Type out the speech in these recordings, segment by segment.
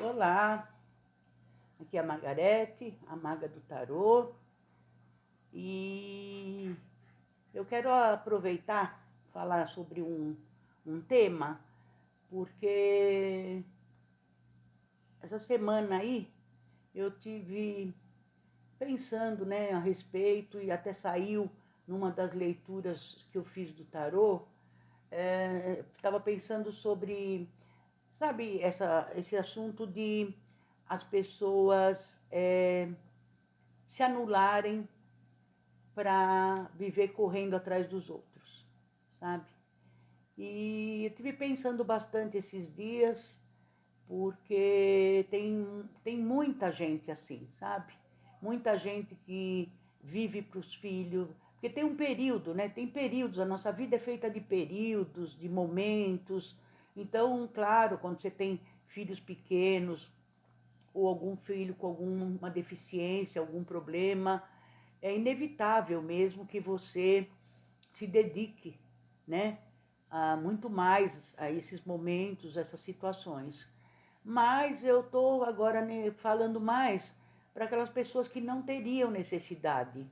Olá, aqui é a Margarete, a maga do tarô, e eu quero aproveitar falar sobre um tema, porque essa semana aí eu tive pensando, né, a respeito, e até saiu numa das leituras que eu fiz do tarô, estava pensando sobre, sabe, esse assunto de as pessoas se anularem para viver correndo atrás dos outros, sabe? E eu tive pensando bastante esses dias, porque tem muita gente assim, sabe? Muita gente que vive para os filhos, porque tem um período, né? Tem períodos, a nossa vida é feita de períodos, de momentos. Então, claro, quando você tem filhos pequenos, ou algum filho com alguma deficiência, algum problema, é inevitável mesmo que você se dedique, né, a muito mais a esses momentos, essas situações. Mas eu estou agora, né, falando mais para aquelas pessoas que não teriam necessidade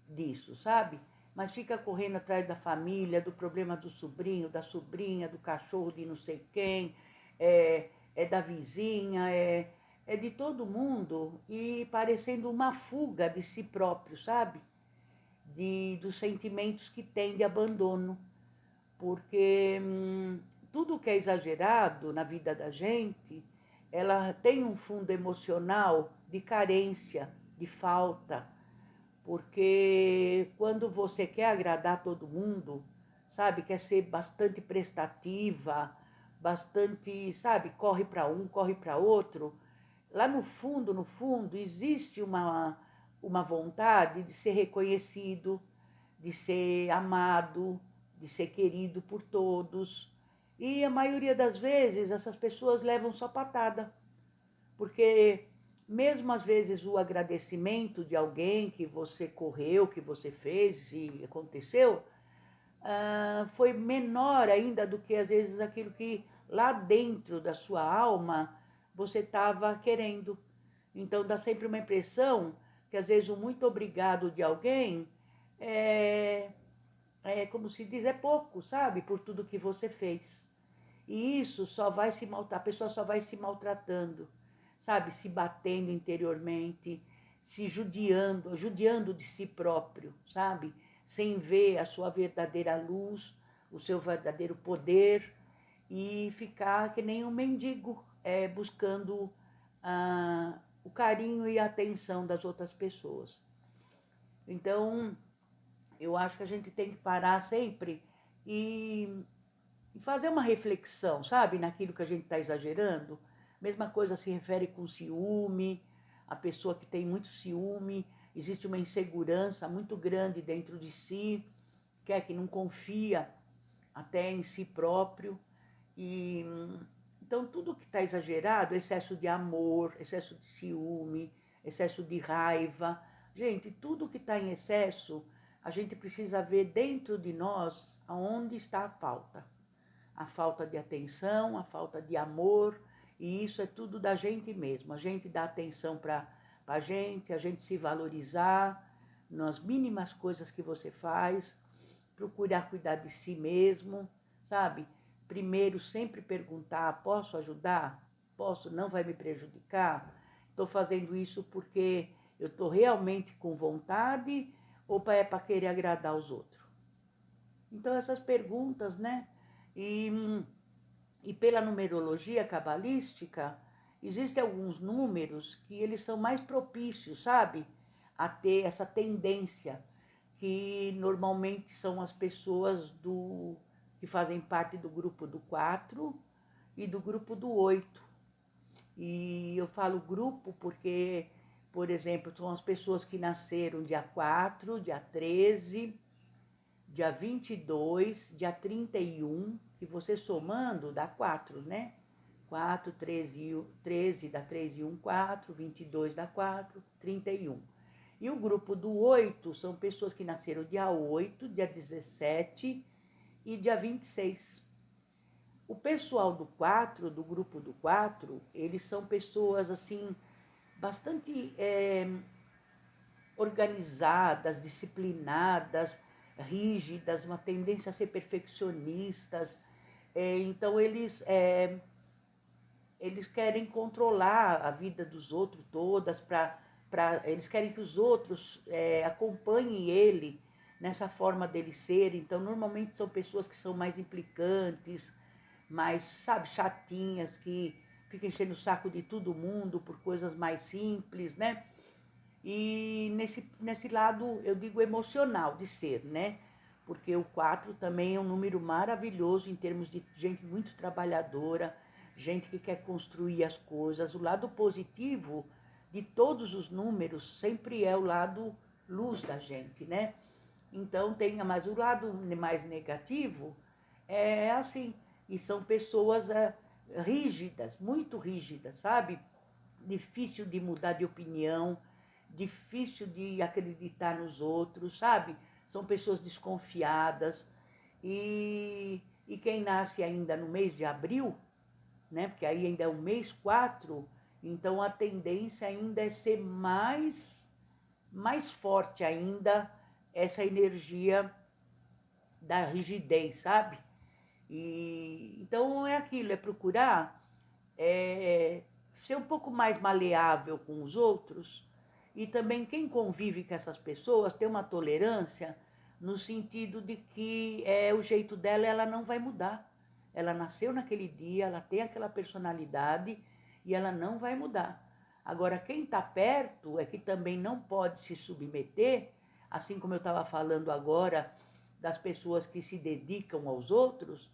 disso, sabe? Mas fica correndo atrás da família, do problema do sobrinho, da sobrinha, do cachorro de não sei quem, é da vizinha, é de todo mundo, e parecendo uma fuga de si próprio, sabe? Dos sentimentos que tem de abandono. Porque tudo que é exagerado na vida da gente, ela tem um fundo emocional de carência, de falta. Porque quando você quer agradar todo mundo, sabe, quer ser bastante prestativa, bastante, sabe, corre para um, corre para outro, lá no fundo, existe uma vontade de ser reconhecido, de ser amado, de ser querido por todos. E a maioria das vezes essas pessoas levam só patada, porque mesmo às vezes o agradecimento de alguém que você correu, que você fez e aconteceu, foi menor ainda do que às vezes aquilo que lá dentro da sua alma você estava querendo. Então dá sempre uma impressão que às vezes o muito obrigado de alguém é, como se diz, é pouco, sabe? Por tudo que você fez. E isso só vai se maltratar, a pessoa só vai se maltratando, sabe? Se batendo interiormente, se judiando de si próprio, sabe? Sem ver a sua verdadeira luz, o seu verdadeiro poder, e ficar que nem um mendigo, buscando o carinho e a atenção das outras pessoas. Então, eu acho que a gente tem que parar sempre e fazer uma reflexão, sabe, naquilo que a gente está exagerando. Mesma coisa se refere com ciúme, a pessoa que tem muito ciúme, existe uma insegurança muito grande dentro de si, que não confia até em si próprio. E então tudo que está exagerado, excesso de amor, excesso de ciúme, excesso de raiva, gente, tudo que está em excesso, a gente precisa ver dentro de nós aonde está a falta de atenção, a falta de amor, e isso é tudo da gente mesmo. A gente dá atenção para a gente se valorizar nas mínimas coisas que você faz, procurar cuidar de si mesmo, sabe? Primeiro, sempre perguntar: posso ajudar? Posso? Não vai me prejudicar? Estou fazendo isso porque eu estou realmente com vontade ou é para querer agradar os outros? Então, essas perguntas, né? E, e pela numerologia cabalística, existem alguns números que eles são mais propícios, sabe? A ter essa tendência, que normalmente são as pessoas que fazem parte do grupo do 4 e do grupo do 8. E eu falo grupo porque, por exemplo, são as pessoas que nasceram dia 4, dia 13, dia 22, dia 31, que você somando dá 4, né? 4, 13 dá 3 e 1, 4, 22 dá 4, 31. E o grupo do 8 são pessoas que nasceram dia 8, dia 17 e dia 26. O pessoal do 4, do grupo do 4, eles são pessoas assim bastante organizadas, disciplinadas, rígidas, uma tendência a ser perfeccionistas. Então eles querem controlar a vida dos outros todas, eles querem que os outros acompanhem ele nessa forma dele ser. Então, normalmente são pessoas que são mais implicantes, mais, sabe, chatinhas, que ficam enchendo o saco de todo mundo por coisas mais simples, né? E nesse lado, eu digo emocional de ser, né? Porque o 4 também é um número maravilhoso em termos de gente muito trabalhadora, gente que quer construir as coisas. O lado positivo de todos os números sempre é o lado luz da gente, né? Então mas o lado mais negativo é assim, e são pessoas rígidas, muito rígidas, sabe? Difícil de mudar de opinião, difícil de acreditar nos outros, sabe? São pessoas desconfiadas. E quem nasce ainda no mês de abril, né? Porque aí ainda é o mês 4, então a tendência ainda é ser mais forte ainda essa energia da rigidez, sabe? Então é aquilo, é procurar ser um pouco mais maleável com os outros, e também quem convive com essas pessoas tem uma tolerância no sentido de que o jeito dela, ela não vai mudar. Ela nasceu naquele dia, ela tem aquela personalidade e ela não vai mudar. Agora, quem está perto é que também não pode se submeter, assim como eu estava falando agora das pessoas que se dedicam aos outros,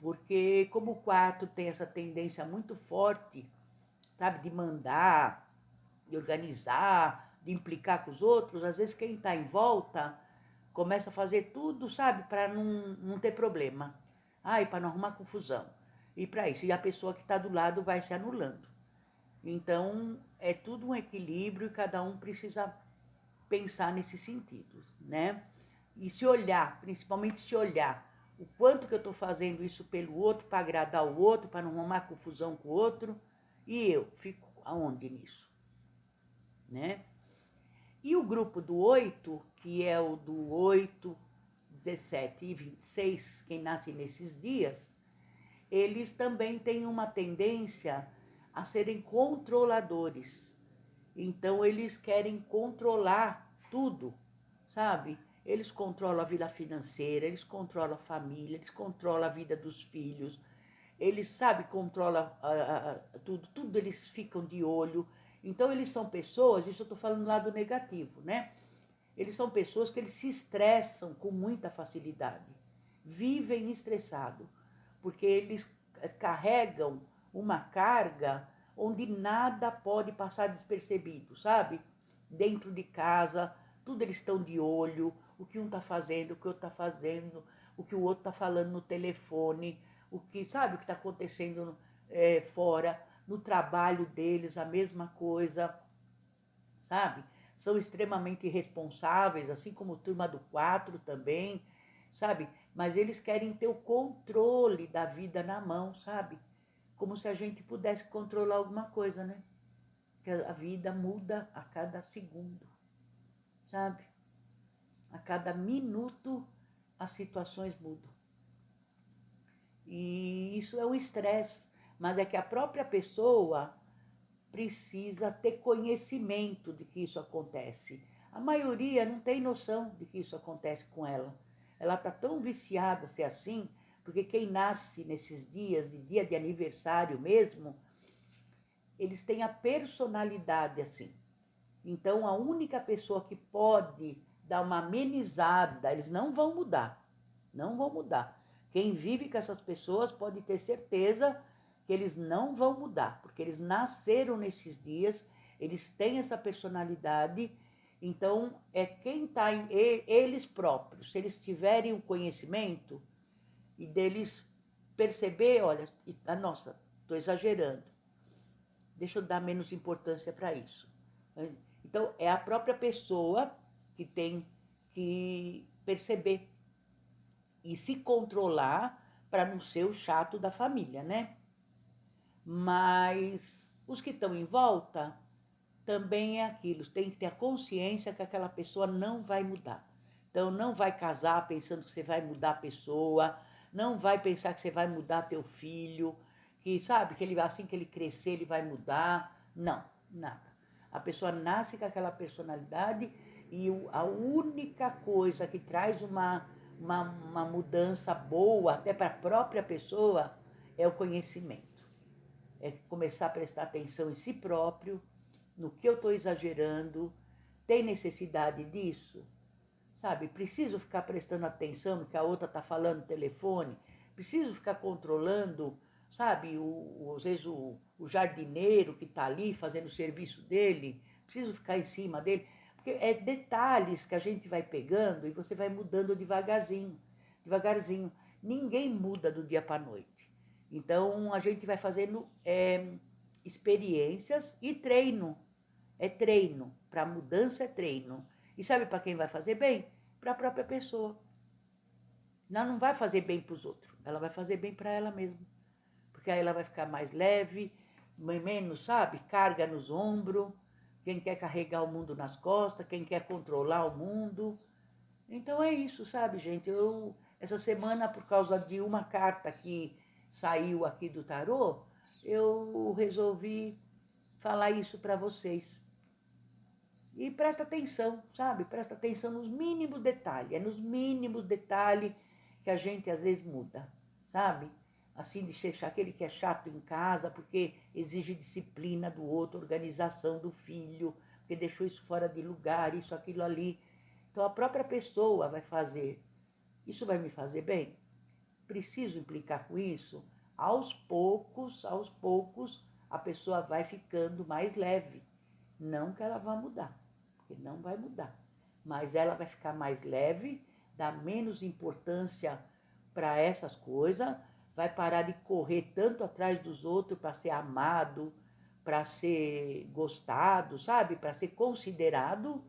porque como o 4 tem essa tendência muito forte, sabe, de mandar, de organizar, de implicar com os outros, às vezes quem está em volta começa a fazer tudo, sabe, para não ter problema. E para não arrumar confusão. E para isso, e a pessoa que está do lado vai se anulando. Então, é tudo um equilíbrio e cada um precisa pensar nesse sentido, né? E se olhar, principalmente se olhar o quanto que eu estou fazendo isso pelo outro, para agradar o outro, para não arrumar confusão com o outro, e eu fico aonde nisso, né? E o grupo do 8, que é o do 8, 17 e 26, quem nasce nesses dias, eles também têm uma tendência a serem controladores. Então, eles querem controlar tudo, sabe? Eles controlam a vida financeira, eles controlam a família, eles controlam a vida dos filhos, eles, sabe, controlam tudo eles ficam de olho. Então, eles são pessoas, isso eu estou falando do lado negativo, né? Eles são pessoas que eles se estressam com muita facilidade, vivem estressados, porque eles carregam uma carga onde nada pode passar despercebido, sabe? Dentro de casa, tudo eles estão de olho, o que um está fazendo, o que o outro está fazendo, o que o outro está falando no telefone, o que, sabe, o que está acontecendo fora, no trabalho deles, a mesma coisa, sabe? São extremamente responsáveis, assim como a turma do 4 também, sabe? Mas eles querem ter o controle da vida na mão, sabe? Como se a gente pudesse controlar alguma coisa, né? Porque a vida muda a cada segundo, sabe? A cada minuto as situações mudam. E isso é um estresse, mas é que a própria pessoa precisa ter conhecimento de que isso acontece. A maioria não tem noção de que isso acontece com ela. Ela está tão viciada a ser assim, porque quem nasce nesses dias, de dia de aniversário mesmo, eles têm a personalidade assim. Então, a única pessoa que pode dar uma amenizada, eles não vão mudar, não vão mudar. Quem vive com essas pessoas pode ter certeza que eles não vão mudar, porque eles nasceram nesses dias, eles têm essa personalidade. Então, é quem está em eles próprios, se eles tiverem o conhecimento e deles perceber, olha, nossa, estou exagerando, deixa eu dar menos importância para isso. Então, é a própria pessoa que tem que perceber e se controlar para não ser o chato da família, né? Mas os que estão em volta também é aquilo, tem que ter a consciência que aquela pessoa não vai mudar. Então não vai casar pensando que você vai mudar a pessoa, não vai pensar que você vai mudar teu filho, que sabe que ele assim que ele crescer ele vai mudar. Não, nada. A pessoa nasce com aquela personalidade e a única coisa que traz uma mudança boa até para a própria pessoa é o conhecimento. É começar a prestar atenção em si próprio, no que eu estou exagerando, tem necessidade disso? Sabe, preciso ficar prestando atenção no que a outra está falando no telefone, preciso ficar controlando, sabe, às vezes o jardineiro que está ali fazendo o serviço dele, preciso ficar em cima dele, porque é detalhes que a gente vai pegando e você vai mudando devagarzinho, devagarzinho. Ninguém muda do dia para a noite. Então a gente vai fazendo experiências e treino. É treino. Para mudança é treino. E sabe para quem vai fazer bem? Para a própria pessoa. Ela não vai fazer bem para os outros. Ela vai fazer bem para ela mesma. Porque aí ela vai ficar mais leve, menos, sabe? Carga nos ombros. Quem quer carregar o mundo nas costas, quem quer controlar o mundo. Então é isso, sabe, gente? Essa semana, por causa de uma carta que saiu aqui do tarô, eu resolvi falar isso para vocês. E presta atenção, sabe? Presta atenção nos mínimos detalhes. É nos mínimos detalhes que a gente às vezes muda, sabe? Assim, de ser aquele que é chato em casa porque exige disciplina do outro, organização do filho, porque deixou isso fora de lugar, isso, aquilo ali. Então a própria pessoa vai fazer. Isso vai me fazer bem? Preciso implicar com isso? Aos poucos, a pessoa vai ficando mais leve. Não que ela vá mudar, porque não vai mudar. Mas ela vai ficar mais leve, dá menos importância para essas coisas, vai parar de correr tanto atrás dos outros para ser amado, para ser gostado, sabe? Para ser considerado.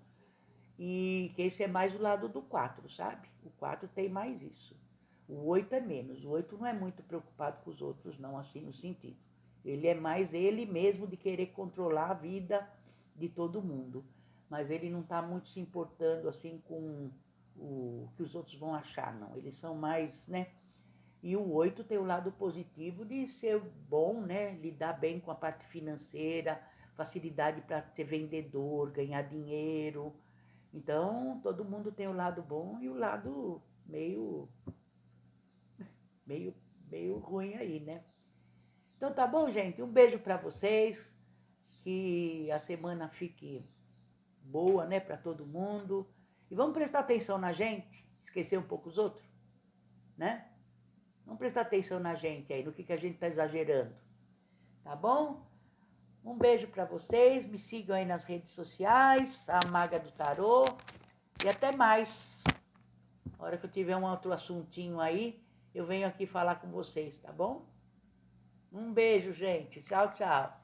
E que esse é mais o lado do 4, sabe? O 4 tem mais isso. O 8 é menos. O 8 não é muito preocupado com os outros, não, assim no sentido. Ele é mais ele mesmo de querer controlar a vida de todo mundo. Mas ele não está muito se importando assim com o que os outros vão achar, não. Eles são mais, né? E o 8 tem o lado positivo de ser bom, né? Lidar bem com a parte financeira, facilidade para ser vendedor, ganhar dinheiro. Então, todo mundo tem o lado bom e o lado meio, meio, meio ruim aí, né? Então tá bom, gente? Um beijo para vocês. Que a semana fique boa, né, para todo mundo. E vamos prestar atenção na gente, esquecer um pouco os outros, né? Vamos prestar atenção na gente aí, no que a gente tá exagerando. Tá bom? Um beijo para vocês. Me sigam aí nas redes sociais, a Maga do Tarô. E até mais. Na hora que eu tiver um outro assuntinho aí, eu venho aqui falar com vocês, tá bom? Um beijo, gente. Tchau, tchau.